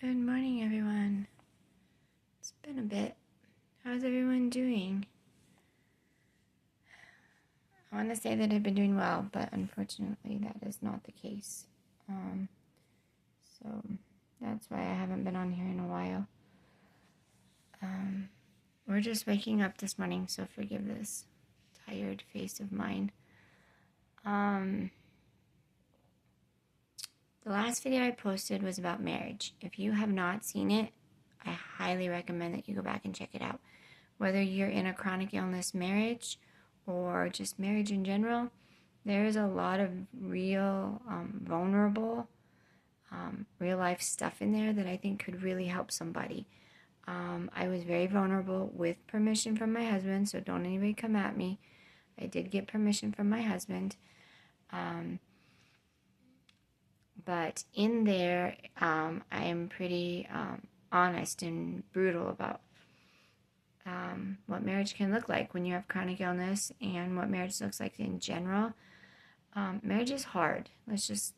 Good morning, everyone. It's been a bit. How's everyone doing? I want to say that I've been doing well, but unfortunately, that is not the case. So that's why I haven't been on here in a while. We're just waking up this morning, so forgive this tired face of mine. The last video I posted was about marriage. If you have not seen it, I highly recommend that you go back and check it out. Whether you're in a chronic illness marriage or just marriage in general, there is a lot of real, vulnerable, real life stuff in there that I think could really help somebody. I was very vulnerable with permission from my husband, so don't anybody come at me. I did get permission from my husband. But in there, I am pretty honest and brutal about what marriage can look like when you have chronic illness and what marriage looks like in general. Marriage is hard. Let's just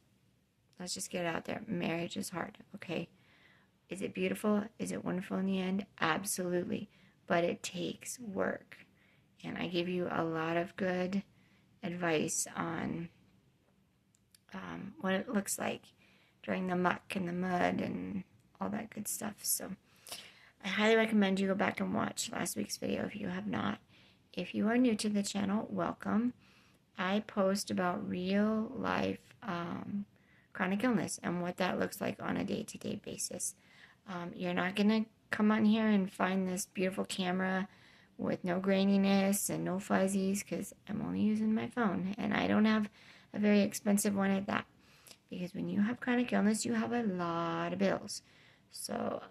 get it out there. Marriage is hard, okay? Is it beautiful? Is it wonderful in the end? Absolutely. But it takes work. And I give you a lot of good advice on what it looks like during the muck and the mud and all that good stuff. So I highly recommend you go back and watch last week's video if you have not. If you are new to the channel, welcome. I post about real life chronic illness and what that looks like on a day-to-day basis. You're not going to come on here and find this beautiful camera with no graininess and no fuzzies because I'm only using my phone and I don't have a very expensive one at that, because when you have chronic illness, you have a lot of bills. So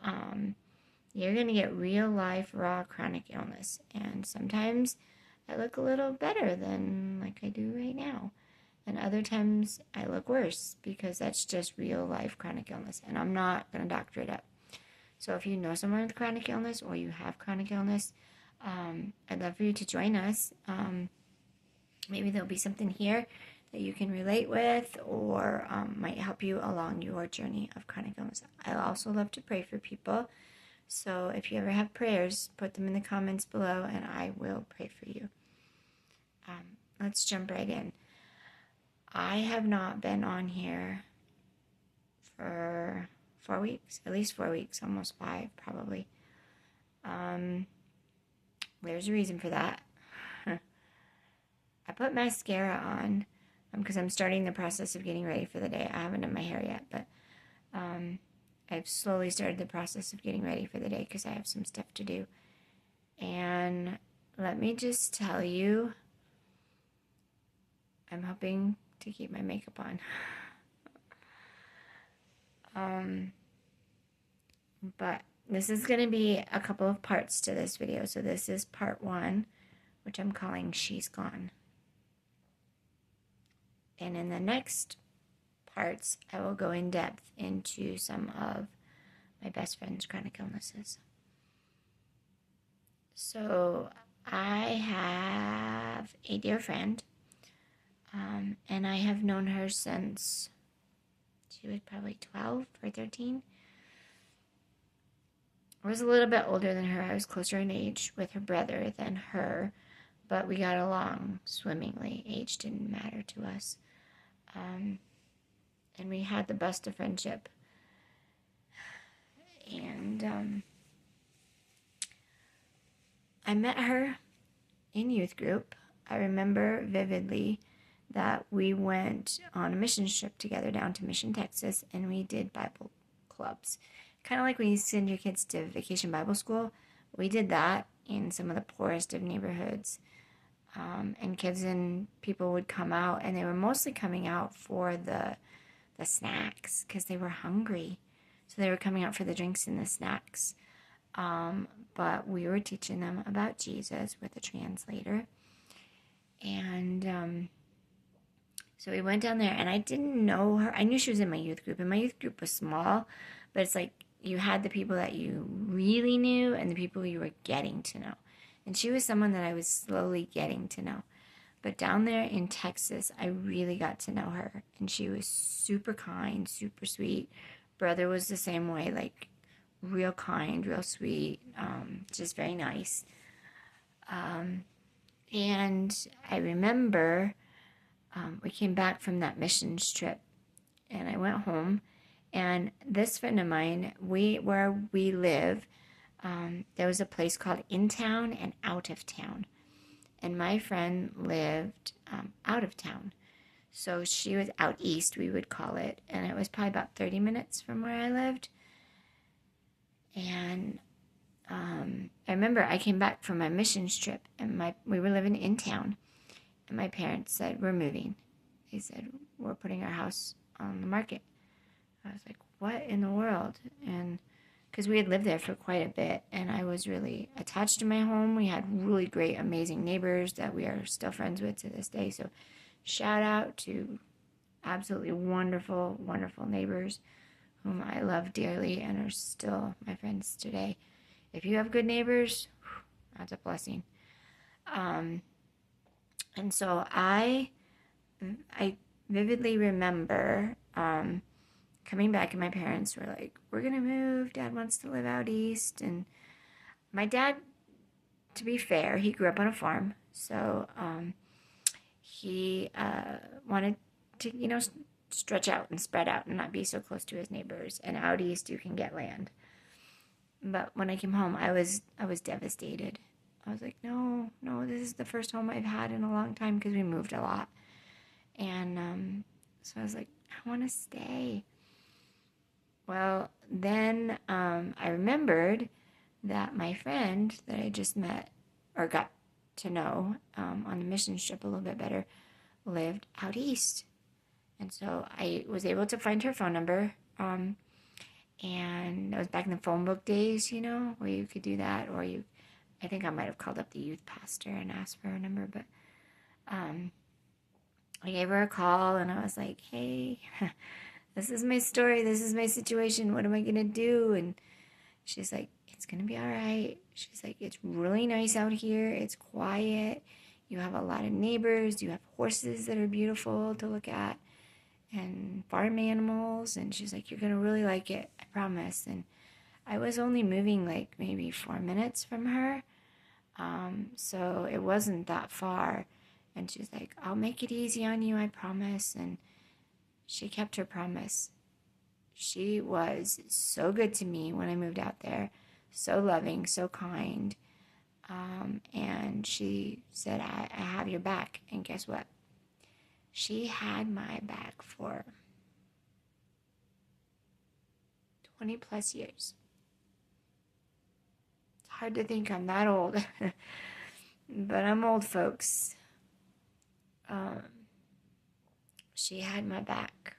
you're going to get real life, raw chronic illness. And sometimes I look a little better than like I do right now. And other times I look worse because that's just real life chronic illness. And I'm not going to doctor it up. So if you know someone with chronic illness or you have chronic illness, I'd love for you to join us. Maybe there'll be something here that you can relate with or might help you along your journey of chronic illness. I also love to pray for people. So if you ever have prayers, put them in the comments below and I will pray for you. Let's jump right in. I have not been on here for 4 weeks, at least 4 weeks, almost 5 probably. There's a reason for that. I put mascara on because I'm starting the process of getting ready for the day. I haven't done my hair yet, but I've slowly started the process of getting ready for the day because I have some stuff to do. And let me just tell you, I'm hoping to keep my makeup on. But this is going to be a couple of parts to this video. So this is part 1, which I'm calling She's Gone. And in the next parts, I will go in depth into some of my best friend's chronic illnesses. So I have a dear friend, and I have known her since she was probably 12 or 13. I was a little bit older than her. I was closer in age with her brother than her, but we got along swimmingly. Age didn't matter to us. And we had the best of friendship. And I met her in youth group. I remember vividly that we went on a mission trip together down to Mission, Texas, and we did Bible clubs. Kind of like when you send your kids to vacation Bible school. We did that in some of the poorest of neighborhoods. And kids and people would come out, and they were mostly coming out for the snacks because they were hungry. So they were coming out for the drinks and the snacks. But we were teaching them about Jesus with a translator. And so we went down there, and I didn't know her. I knew she was in my youth group, and my youth group was small, but it's like you had the people that you really knew and the people you were getting to know. And she was someone that I was slowly getting to know. But down there in Texas, I really got to know her. And she was super kind, super sweet, brother was the same way, like real kind, real sweet, just very nice. And I remember we came back from that missions trip, and I went home, and this friend of mine, where we live, there was a place called In Town and Out of Town, and my friend lived out of town. So she was out east, we would call it, and it was probably about 30 minutes from where I lived. And I remember I came back from my missions trip, and we were living in town, and my parents said, we're moving. They said, we're putting our house on the market. I was like, what in the world? And because we had lived there for quite a bit, and I was really attached to my home. We had really great, amazing neighbors that we are still friends with to this day. So shout out to absolutely wonderful, wonderful neighbors whom I love dearly and are still my friends today. If you have good neighbors, that's a blessing. And so I vividly remember coming back, and my parents were like, we're going to move. Dad wants to live out east. And my dad, to be fair, he grew up on a farm. So he wanted to, stretch out and spread out and not be so close to his neighbors. And out east, you can get land. But when I came home, I was devastated. I was like, no, this is the first home I've had in a long time because we moved a lot. And so I was like, I want to stay. Well, then I remembered that my friend that I just met or got to know on the mission trip a little bit better lived out east. And so I was able to find her phone number. And that was back in the phone book days, where you could do that. Or I think I might have called up the youth pastor and asked for her number. But I gave her a call, and I was like, hey, this is my story. This is my situation. What am I going to do? And she's like, it's going to be all right. She's like, it's really nice out here. It's quiet. You have a lot of neighbors. You have horses that are beautiful to look at and farm animals. And she's like, you're going to really like it. I promise. And I was only moving like maybe 4 minutes from her. So it wasn't that far. And she's like, I'll make it easy on you, I promise. And she kept her promise. She was so good to me when I moved out there. So loving, so kind. And she said, I have your back. And guess what? She had my back for 20 plus years. It's hard to think I'm that old. But I'm old, folks. She had my back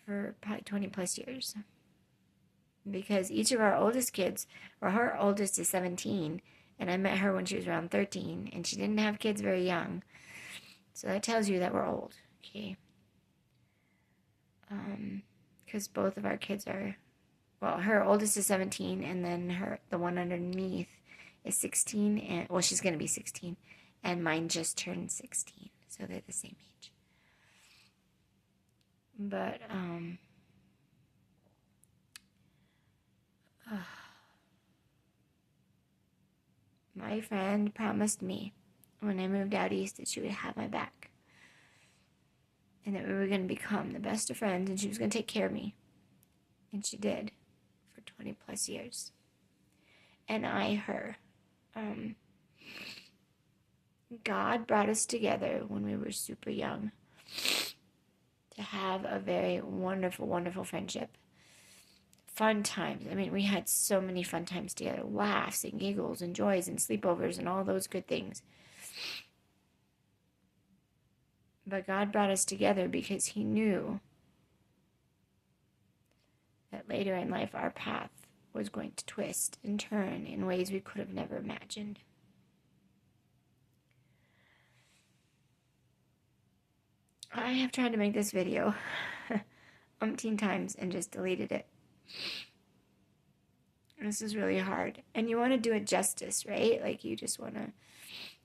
for probably 20 plus years. Because each of our oldest kids, or her oldest is 17, and I met her when she was around 13, and she didn't have kids very young. So that tells you that we're old, okay? Because both of our kids are, well, her oldest is 17, and then the one underneath is 16, and, well, she's going to be 16, and mine just turned 16, so they're the same age. But, my friend promised me when I moved out east that she would have my back. And that we were going to become the best of friends, and she was going to take care of me. And she did for 20 plus years. And her. God brought us together when we were super young to have a very wonderful, wonderful friendship. Fun times. I mean, we had so many fun times together. Laughs and giggles and joys and sleepovers and all those good things. But God brought us together because He knew that later in life our path was going to twist and turn in ways we could have never imagined. I have tried to make this video umpteen times and just deleted it. This is really hard. And you want to do it justice, right? Like you just want to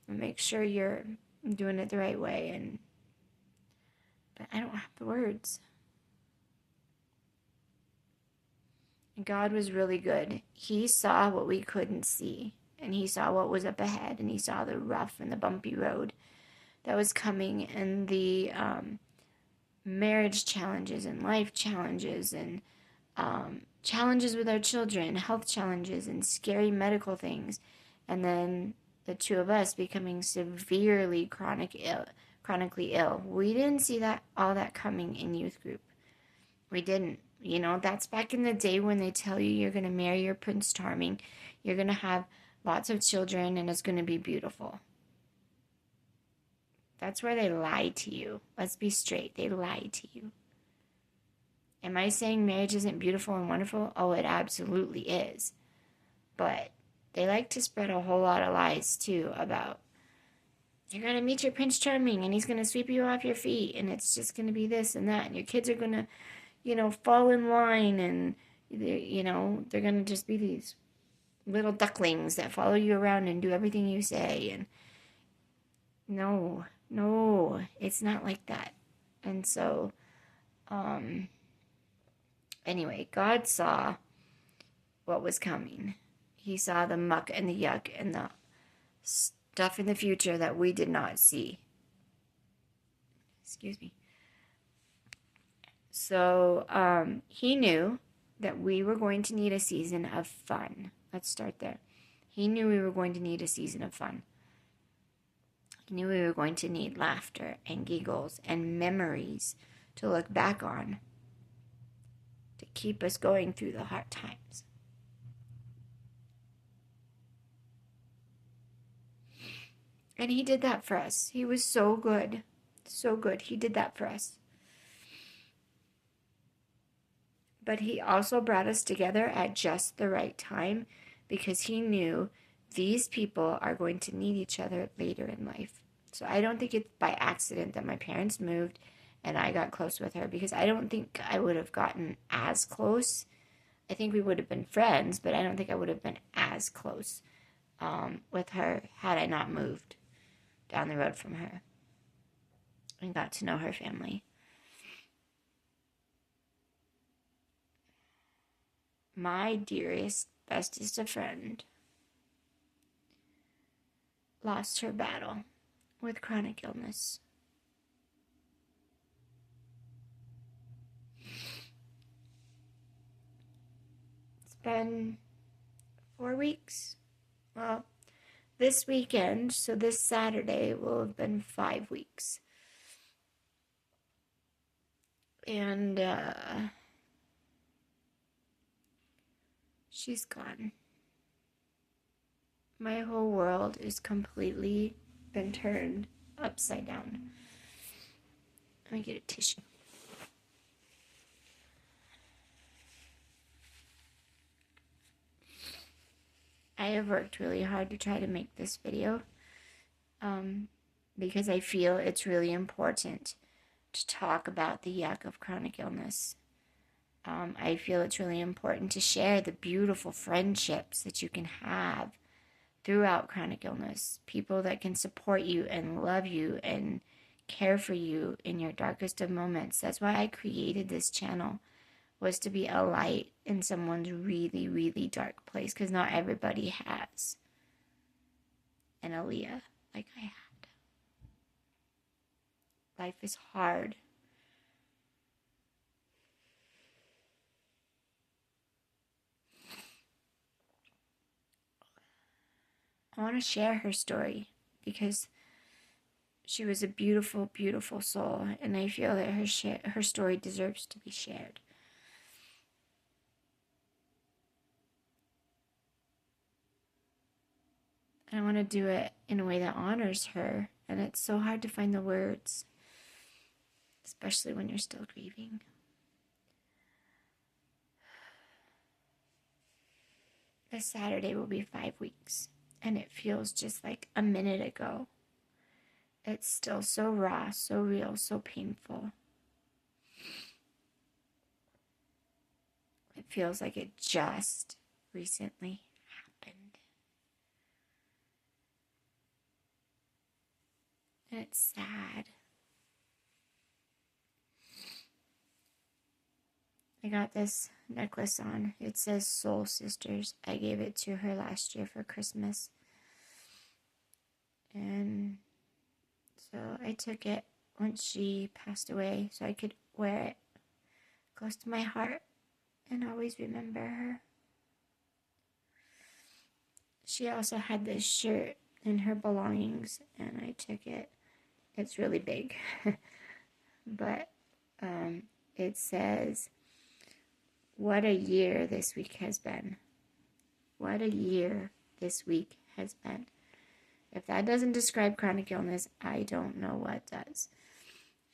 make sure you're doing it the right way. But I don't have the words. God was really good. He saw what we couldn't see, and he saw what was up ahead, and he saw the rough and the bumpy road that was coming, and the marriage challenges and life challenges and challenges with our children, health challenges, and scary medical things, and then the two of us becoming severely chronically ill. We didn't see that all that coming in youth group. We didn't. You know, that's back in the day when they tell you you're going to marry your Prince Charming, you're going to have lots of children, and it's going to be beautiful. That's where they lie to you. Let's be straight. They lie to you. Am I saying marriage isn't beautiful and wonderful? Oh, it absolutely is. But they like to spread a whole lot of lies, too, about you're going to meet your Prince Charming, and he's going to sweep you off your feet, and it's just going to be this and that, and your kids are going to fall in line, and they're gonna just be these little ducklings that follow you around and do everything you say. And no, it's not like that. And so, anyway, God saw what was coming. He saw the muck and the yuck and the stuff in the future that we did not see. Excuse me. So he knew that we were going to need a season of fun. Let's start there. He knew we were going to need a season of fun. He knew we were going to need laughter and giggles and memories to look back on to keep us going through the hard times. And he did that for us. He was so good. So good. He did that for us. But he also brought us together at just the right time because he knew these people are going to need each other later in life. So I don't think it's by accident that my parents moved and I got close with her, because I don't think I would have gotten as close. I think we would have been friends, but I don't think I would have been as close with her had I not moved down the road from her and got to know her family. My dearest, bestest of friend lost her battle with chronic illness. It's been 4 weeks. Well, this weekend, so this Saturday, will have been 5 weeks. And she's gone. My whole world is completely been turned upside down. Let me get a tissue. I have worked really hard to try to make this video because I feel it's really important to talk about the yuck of chronic illness. I feel it's really important to share the beautiful friendships that you can have throughout chronic illness. People that can support you and love you and care for you in your darkest of moments. That's why I created this channel, was to be a light in someone's really, really dark place, because not everybody has an Aaliyah like I had. Life is hard. I want to share her story because she was a beautiful, beautiful soul, and I feel that her story deserves to be shared. And I want to do it in a way that honors her, and it's so hard to find the words, especially when you're still grieving. This Saturday will be 5 weeks, and it feels just like a minute ago. It's still so raw, so real, so painful. It feels like it just recently happened. And it's sad. I got this necklace on. It says Soul Sisters. I gave it to her last year for Christmas. And so I took it once she passed away so I could wear it close to my heart and always remember her. She also had this shirt in her belongings, and I took it. It's really big, but it says, "What a year this week has been. What a year this week has been." If that doesn't describe chronic illness, I don't know what does.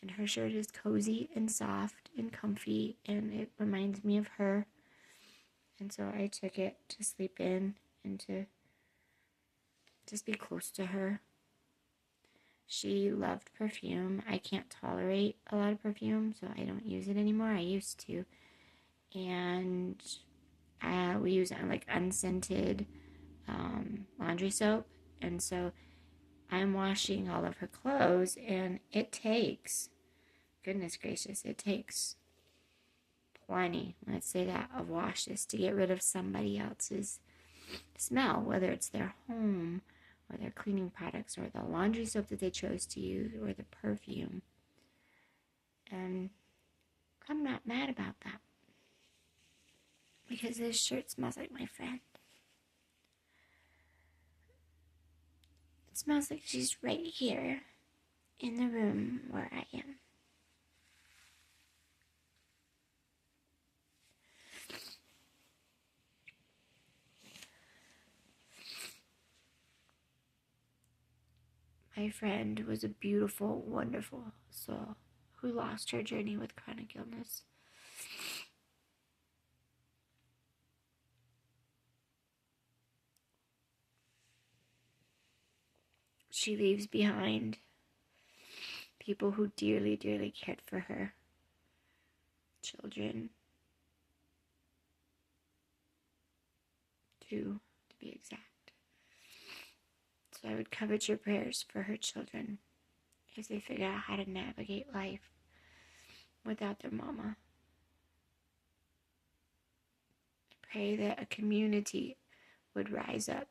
And her shirt is cozy and soft and comfy, and it reminds me of her. And so I took it to sleep in and to just be close to her. She loved perfume. I can't tolerate a lot of perfume, so I don't use it anymore. I used to. And we use like unscented laundry soap. And so I'm washing all of her clothes, and it takes, goodness gracious, it takes plenty, let's say that, of washes to get rid of somebody else's smell, whether it's their home or their cleaning products or the laundry soap that they chose to use or the perfume. And I'm not mad about that, because this shirt smells like my friend. It smells like she's right here in the room where I am. My friend was a beautiful, wonderful soul who lost her journey with chronic illness. She leaves behind people who dearly, dearly cared for her. Children. 2, to be exact. So I would covet your prayers for her children as they figure out how to navigate life without their mama. I pray that a community would rise up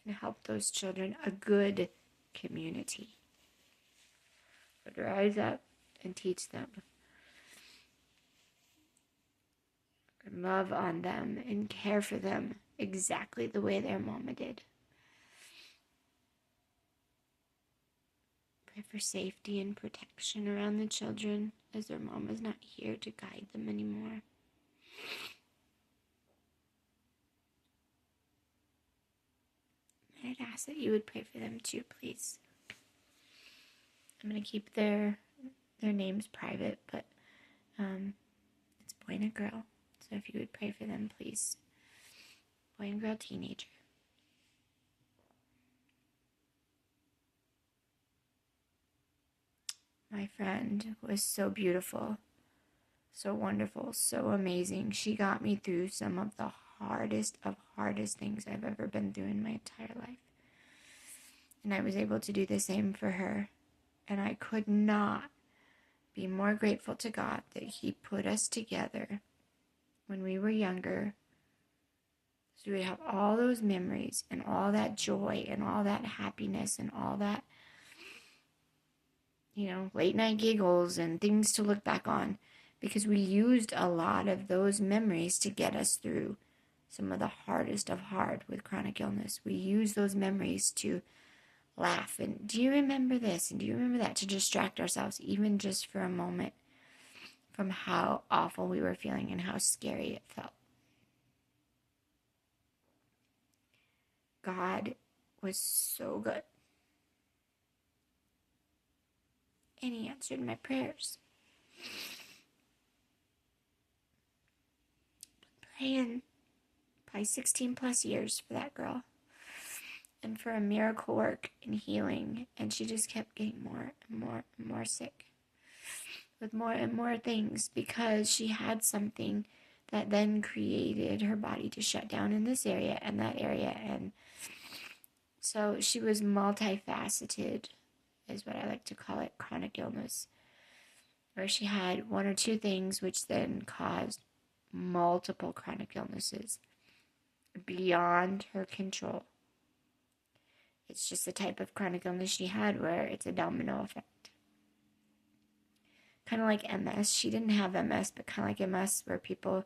and help those children. A good community would rise up and teach them and love on them and care for them exactly the way their mama did. Pray for safety and protection around the children as their mama's not here to guide them anymore. I'd ask that you would pray for them too, please. I'm going to keep their names private, but it's boy and a girl. So if you would pray for them, please. Boy and girl teenager. My friend was so beautiful, so wonderful, so amazing. She got me through some of the hardest things I've ever been through in my entire life. And I was able to do the same for her. And I could not be more grateful to God that He put us together when we were younger, so we would have all those memories and all that joy and all that happiness and all that, late night giggles and things to look back on, because we used a lot of those memories to get us through some of the hardest of hard with chronic illness. We use those memories to laugh and, do you remember this and do you remember that, to distract ourselves even just for a moment from how awful we were feeling and how scary it felt. God was so good, and He answered my prayers. Praying probably 16 plus years for that girl and for a miracle work and healing, and she just kept getting more and more and more sick with more and more things, because she had something that then created her body to shut down in this area and that area. And so she was multifaceted, is what I like to call it, chronic illness. where she had one or two things which then caused multiple chronic illnesses beyond her control. It's just the type of chronic illness she had where it's a domino effect. Kind of like MS. She didn't have MS, but kind of like MS, where people,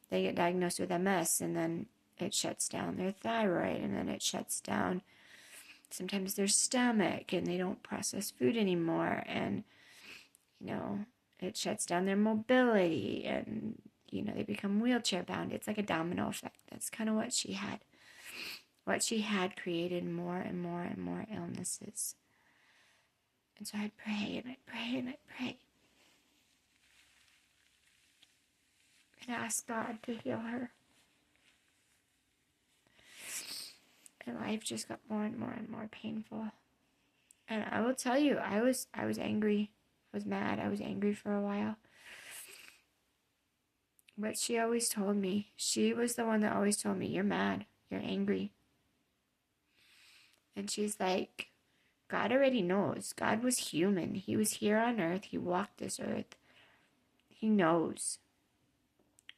they get diagnosed with MS and then it shuts down their thyroid, and then it shuts down sometimes their stomach, and they don't process food anymore, and it shuts down their mobility, and they become wheelchair bound. It's like a domino effect. That's kind of what she had. What she had created more and more and more illnesses. And so I pray and I pray and I pray and ask God to heal her. And life just got more and more and more painful. And I will tell you, I was angry. I was mad. I was angry for a while. But she always told me, she was the one that always told me, you're mad, you're angry. And she's like, God already knows. God was human. He was here on earth. He walked this earth. He knows.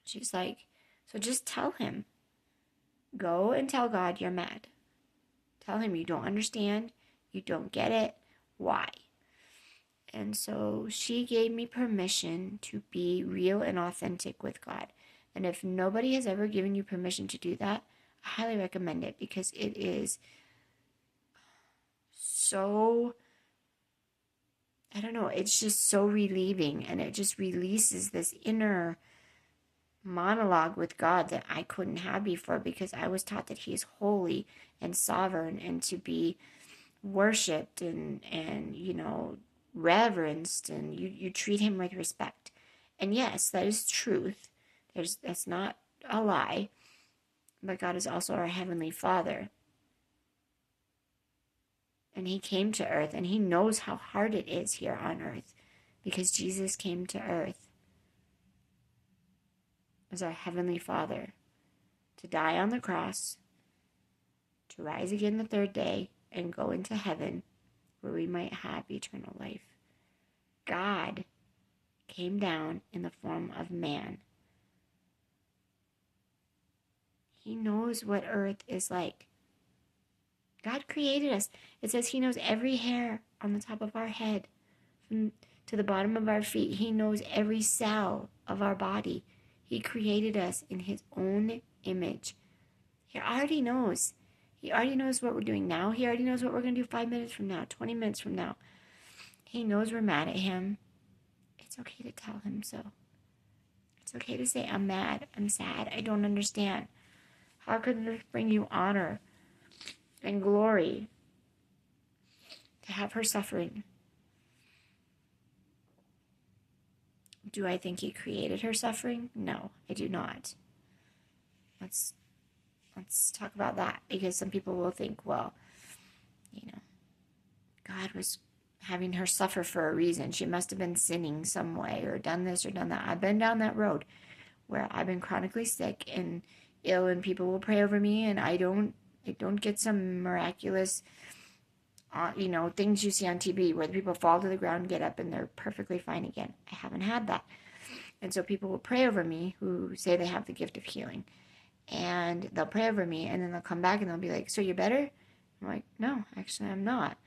She's like, so just tell him. Go and tell God you're mad. Tell him you don't understand. You don't get it. Why? And so she gave me permission to be real and authentic with God. And if nobody has ever given you permission to do that, I highly recommend it, because it is so, I don't know, it's just so relieving, and it just releases this inner monologue with God that I couldn't have before, because I was taught that he is holy and sovereign and to be worshipped and reverenced, and you treat him with respect. And yes, that is truth. That's not a lie. But God is also our Heavenly Father. And he came to earth, and he knows how hard it is here on earth, because Jesus came to earth as our Heavenly Father to die on the cross, to rise again the third day, and go into heaven where we might have eternal life. God came down in the form of man. He knows what earth is like. God created us. It says he knows every hair on the top of our head from to the bottom of our feet. He knows every cell of our body. He created us in his own image. He already knows. He already knows what we're doing now. He already knows what we're going to do 5 minutes from now, 20 minutes from now. He knows we're mad at him. It's okay to tell him so. It's okay to say, I'm mad, I'm sad, I don't understand. How could this bring you honor and glory to have her suffering? Do I think he created her suffering? No, I do not. Let's talk about that, because some people will think, well, God was having her suffer for a reason. She must have been sinning some way, or done this or done that. I've been down that road where I've been chronically sick and ill, and people will pray over me, and I don't get some miraculous things you see on TV where the people fall to the ground, get up, and they're perfectly fine again. I haven't had that. And so people will pray over me who say they have the gift of healing, and they'll pray over me, and then they'll come back and they'll be like, so you're better? I'm like, no, actually I'm not.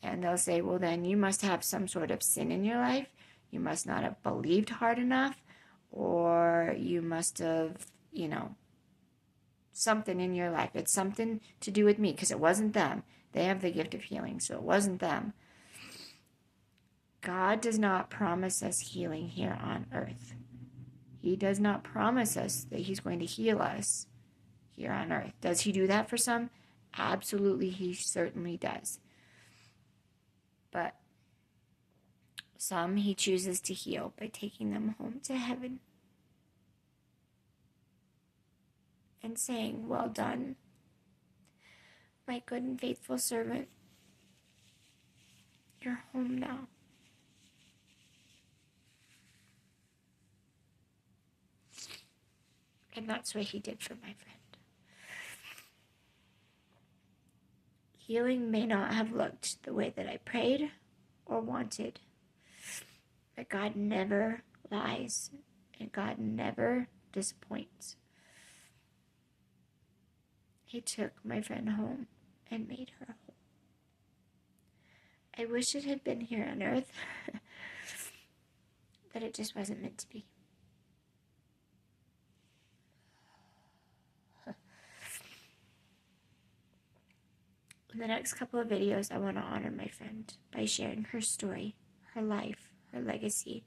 And they'll say, well, then you must have some sort of sin in your life. You must not have believed hard enough, or you must have, something in your life. It's something to do with me, because it wasn't them. They have the gift of healing, so it wasn't them. God does not promise us healing here on earth. He does not promise us that he's going to heal us here on earth. Does he do that for some? Absolutely, he certainly does. But some he chooses to heal by taking them home to heaven and saying, well done, my good and faithful servant. You're home now. And that's what he did for my friend. Healing may not have looked the way that I prayed or wanted, But God never lies, and God never disappoints. He took my friend home and made her whole. I wish it had been here on earth, but it just wasn't meant to be. In the next couple of videos, I want to honor my friend by sharing her story, her life, her legacy,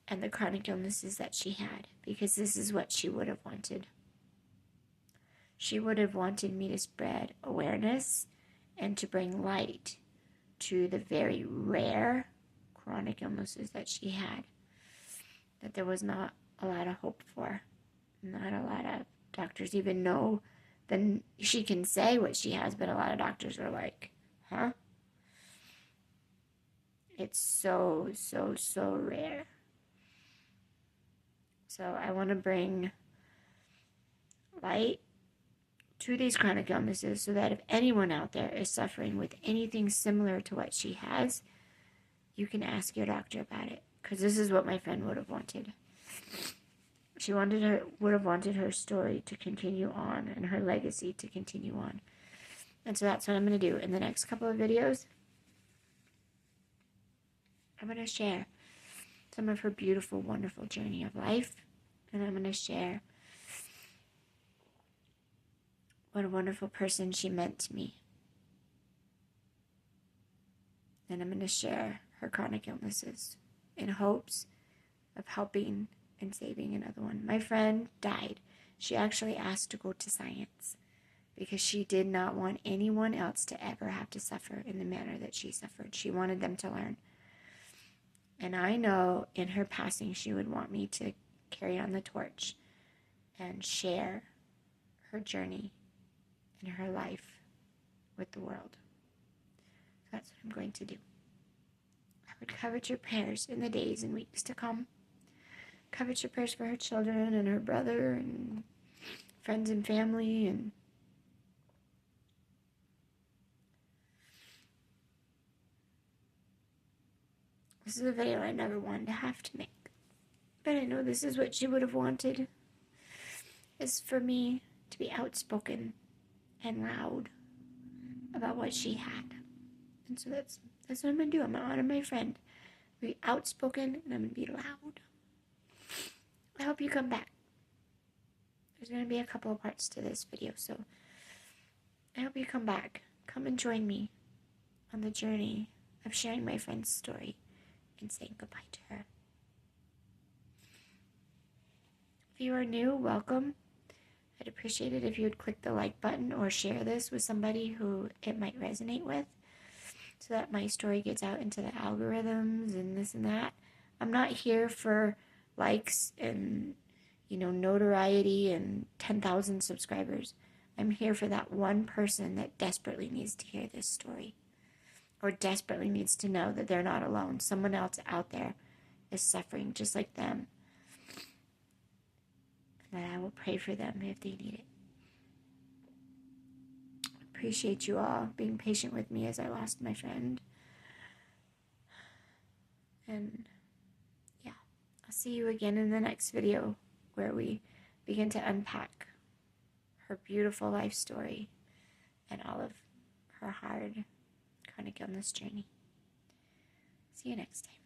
and the chronic illnesses that she had, because this is what she would have wanted. She would have wanted me to spread awareness and to bring light to the very rare chronic illnesses that she had, that there was not a lot of hope for. Not a lot of doctors even know. Then she can say what she has, but a lot of doctors are like, huh? It's so, so, so rare. So I want to bring light to these chronic illnesses so that if anyone out there is suffering with anything similar to what she has, you can ask your doctor about it. Because this is what my friend would have wanted. She would have wanted her story to continue on and her legacy to continue on. And so that's what I'm going to do. In the next couple of videos, I'm going to share some of her beautiful, wonderful journey of life. And I'm going to share what a wonderful person she meant to me. And I'm going to share her chronic illnesses in hopes of helping and saving another one. My friend died. She actually asked to go to science because she did not want anyone else to ever have to suffer in the manner that she suffered. She wanted them to learn. And I know in her passing she would want me to carry on the torch and share her journey and her life with the world. So that's what I'm going to do. I would covet your prayers in the days and weeks to come. Covet your prayers for her children and her brother and friends and family. And this is a video I never wanted to have to make. But I know this is what she would have wanted, is for me to be outspoken and loud about what she had. And so that's what I'm going to do. I'm going to honor my friend. I'm going to be outspoken and I'm going to be loud. I hope you come back. There's going to be a couple of parts to this video, so I hope you come back. Come and join me on the journey of sharing my friend's story and saying goodbye to her. If you are new, welcome. I'd appreciate it if you would click the like button or share this with somebody who it might resonate with so that my story gets out into the algorithms and this and that. I'm not here for likes and, notoriety and 10,000 subscribers. I'm here for that one person that desperately needs to hear this story or desperately needs to know that they're not alone. Someone else out there is suffering just like them. And that I will pray for them if they need it. I appreciate you all being patient with me as I lost my friend. And yeah, I'll see you again in the next video where we begin to unpack her beautiful life story and all of her hard chronic illness journey. See you next time.